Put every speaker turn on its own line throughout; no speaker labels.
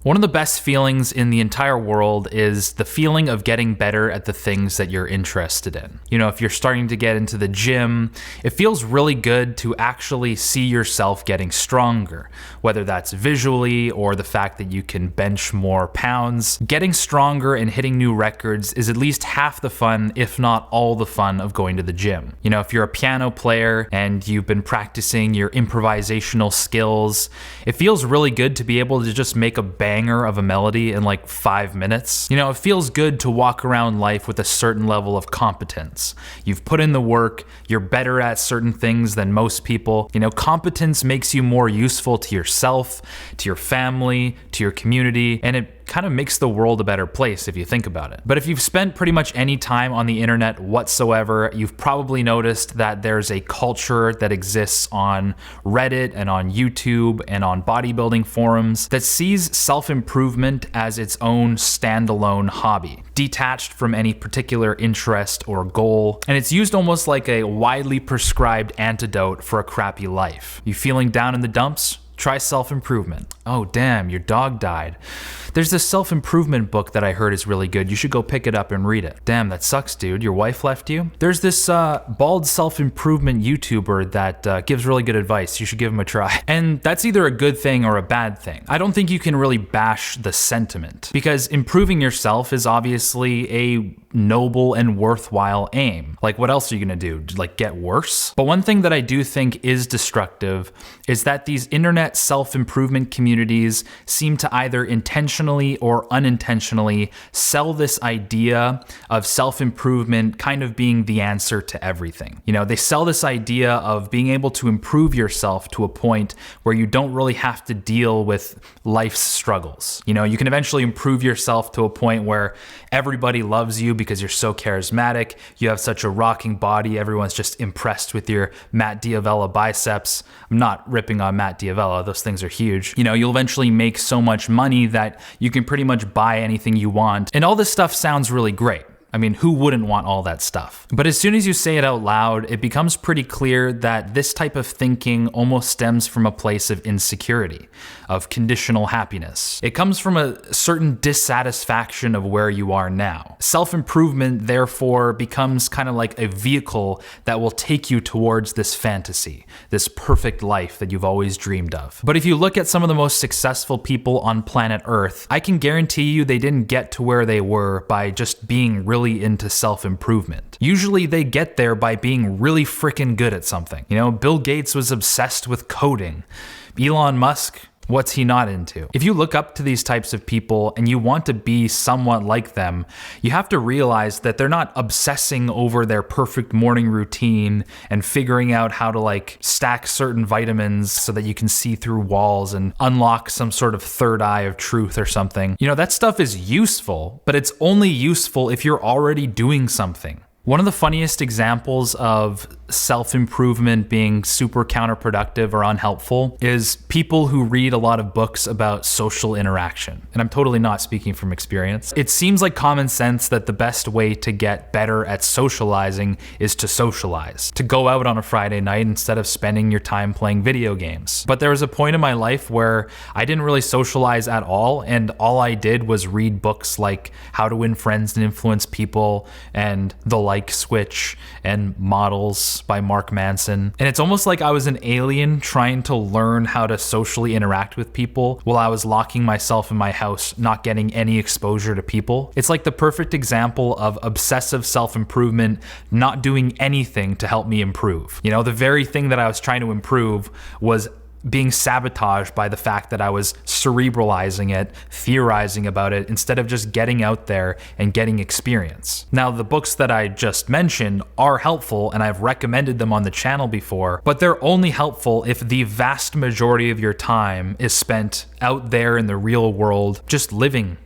One of the best feelings in the entire world is the feeling of getting better at the things that you're interested in. You know, if you're starting to get into the gym, it feels really good to actually see yourself getting stronger, whether that's visually or the fact that you can bench more pounds. Getting stronger and hitting new records is at least half the fun, if not all the fun, of going to the gym. You know, if you're a piano player and you've been practicing your improvisational skills, it feels really good to be able to just make a banger of a melody in like 5 minutes. You know, it feels good to walk around life with a certain level of competence. You've put in the work, you're better at certain things than most people. You know, competence makes you more useful to yourself, to your family, to your community, and it kind of makes the world a better place if you think about it. But if you've spent pretty much any time on the internet whatsoever, you've probably noticed that there's a culture that exists on Reddit and on YouTube and on bodybuilding forums that sees self-improvement as its own standalone hobby, detached from any particular interest or goal. And it's used almost like a widely prescribed antidote for a crappy life. You feeling down in the dumps? Try self-improvement. Oh damn, your dog died. There's this self-improvement book that I heard is really good. You should go pick it up and read it. Damn, that sucks, dude. Your wife left you? There's this bald self-improvement YouTuber that gives really good advice. You should give him a try. And that's either a good thing or a bad thing. I don't think you can really bash the sentiment, because improving yourself is obviously a noble and worthwhile aim. Like, what else are you gonna do? Like, get worse? But one thing that I do think is destructive is that these internet self-improvement communities seem to either intentionally or unintentionally sell this idea of self-improvement kind of being the answer to everything. You know, they sell this idea of being able to improve yourself to a point where you don't really have to deal with life's struggles. You know, you can eventually improve yourself to a point where everybody loves you because you're so charismatic, you have such a rocking body, everyone's just impressed with your Matt D'Avella biceps. I'm not ripping on Matt D'Avella, those things are huge. You know, you'll eventually make so much money that you can pretty much buy anything you want. And all this stuff sounds really great. I mean, who wouldn't want all that stuff? But as soon as you say it out loud, it becomes pretty clear that this type of thinking almost stems from a place of insecurity, of conditional happiness. It comes from a certain dissatisfaction of where you are now. Self-improvement, therefore, becomes kind of like a vehicle that will take you towards this fantasy, this perfect life that you've always dreamed of. But if you look at some of the most successful people on planet Earth, I can guarantee you they didn't get to where they were by just being really into self-improvement. Usually they get there by being really freaking good at something. You know, Bill Gates was obsessed with coding. Elon Musk, what's he not into? If you look up to these types of people and you want to be somewhat like them, you have to realize that they're not obsessing over their perfect morning routine and figuring out how to like stack certain vitamins so that you can see through walls and unlock some sort of third eye of truth or something. You know, that stuff is useful, but it's only useful if you're already doing something. One of the funniest examples of self-improvement being super counterproductive or unhelpful is people who read a lot of books about social interaction. And I'm totally not speaking from experience. It seems like common sense that the best way to get better at socializing is to socialize, to go out on a Friday night instead of spending your time playing video games. But there was a point in my life where I didn't really socialize at all, and all I did was read books like How to Win Friends and Influence People and The Like Switch and Models by Mark Manson. And it's almost like I was an alien trying to learn how to socially interact with people while I was locking myself in my house, not getting any exposure to people. It's like the perfect example of obsessive self-improvement not doing anything to help me improve. You know, the very thing that I was trying to improve was being sabotaged by the fact that I was cerebralizing it, theorizing about it, instead of just getting out there and getting experience. Now, the books that I just mentioned are helpful, and I've recommended them on the channel before, but they're only helpful if the vast majority of your time is spent out there in the real world, just living.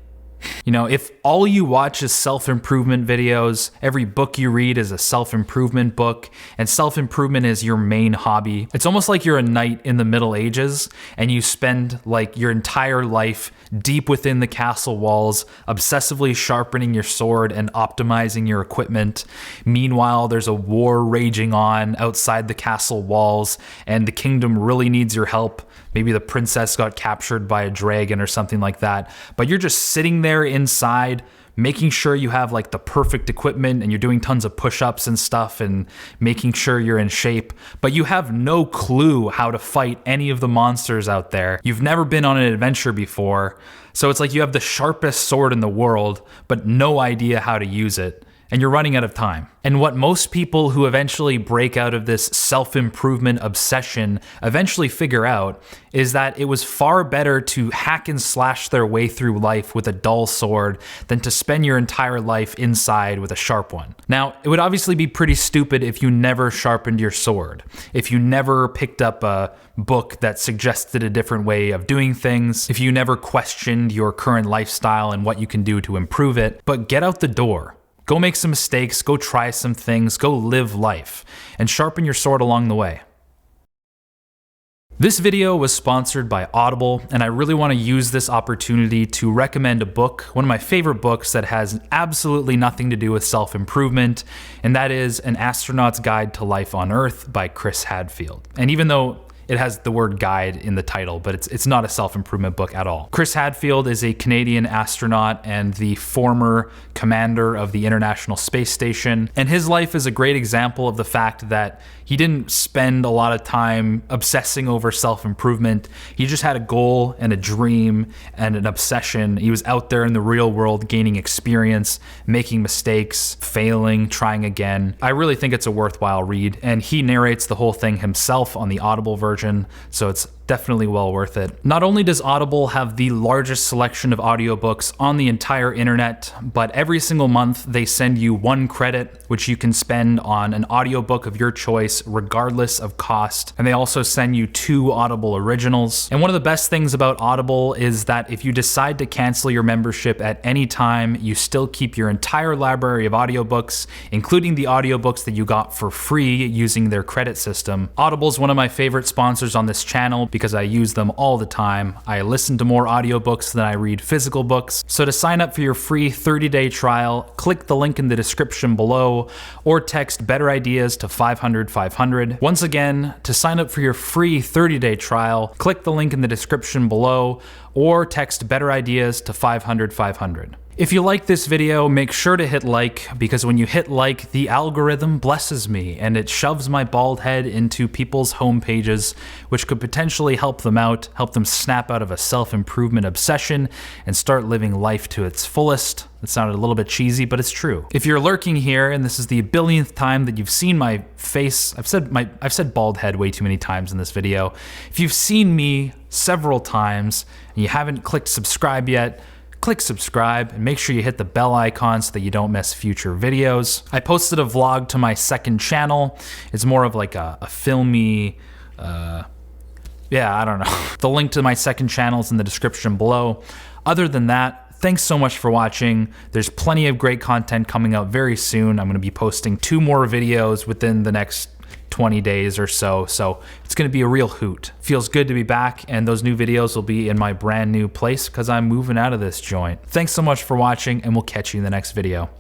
You know, if all you watch is self-improvement videos, every book you read is a self-improvement book, and self-improvement is your main hobby, it's almost like you're a knight in the Middle Ages and you spend like your entire life deep within the castle walls, obsessively sharpening your sword and optimizing your equipment. Meanwhile, there's a war raging on outside the castle walls, and the kingdom really needs your help maybe the princess got captured by a dragon or something like that, but you're just sitting there inside, making sure you have like the perfect equipment and you're doing tons of push-ups and stuff and making sure you're in shape, but you have no clue how to fight any of the monsters out there. You've never been on an adventure before, so it's like you have the sharpest sword in the world, but no idea how to use it. And you're running out of time. And what most people who eventually break out of this self-improvement obsession eventually figure out is that it was far better to hack and slash their way through life with a dull sword than to spend your entire life inside with a sharp one. Now, it would obviously be pretty stupid if you never sharpened your sword, if you never picked up a book that suggested a different way of doing things, if you never questioned your current lifestyle and what you can do to improve it, but get out the door. Go make some mistakes, go try some things, go live life, and sharpen your sword along the way. This video was sponsored by Audible, and I really want to use this opportunity to recommend a book, one of my favorite books that has absolutely nothing to do with self-improvement, and that is An Astronaut's Guide to Life on Earth by Chris Hadfield. And even though it has the word guide in the title, but it's not a self-improvement book at all. Chris Hadfield is a Canadian astronaut and the former commander of the International Space Station, and his life is a great example of the fact that he didn't spend a lot of time obsessing over self-improvement. He just had a goal and a dream and an obsession. He was out there in the real world gaining experience, making mistakes, failing, trying again. I really think it's a worthwhile read, and he narrates the whole thing himself on the Audible version, so it's definitely well worth it. Not only does Audible have the largest selection of audiobooks on the entire internet, but every single month they send you 1 credit, which you can spend on an audiobook of your choice regardless of cost. And they also send you 2 Audible originals. And one of the best things about Audible is that if you decide to cancel your membership at any time, you still keep your entire library of audiobooks, including the audiobooks that you got for free using their credit system. Audible is one of my favorite sponsors on this channel because I use them all the time. I listen to more audiobooks than I read physical books. So to sign up for your free 30-day trial, click the link in the description below or text Better Ideas to 500 500. Once again, to sign up for your free 30-day trial, click the link in the description below or text Better Ideas to 500 500. If you like this video, make sure to hit like, because when you hit like, the algorithm blesses me and it shoves my bald head into people's home pages, which could potentially help them out, help them snap out of a self-improvement obsession and start living life to its fullest. It sounded a little bit cheesy, but it's true. If you're lurking here and this is the billionth time that you've seen my face, I've said bald head way too many times in this video. If you've seen me several times and you haven't clicked subscribe yet, click subscribe and make sure you hit the bell icon so that you don't miss future videos. I posted a vlog to my second channel. It's more of like a filmy, I don't know. The link to my second channel is in the description below. Other than that, thanks so much for watching. There's plenty of great content coming out very soon. I'm gonna be posting 2 more videos within the next 20 days or so, so it's gonna be a real hoot. Feels good to be back, and those new videos will be in my brand new place because I'm moving out of this joint. Thanks so much for watching, and we'll catch you in the next video.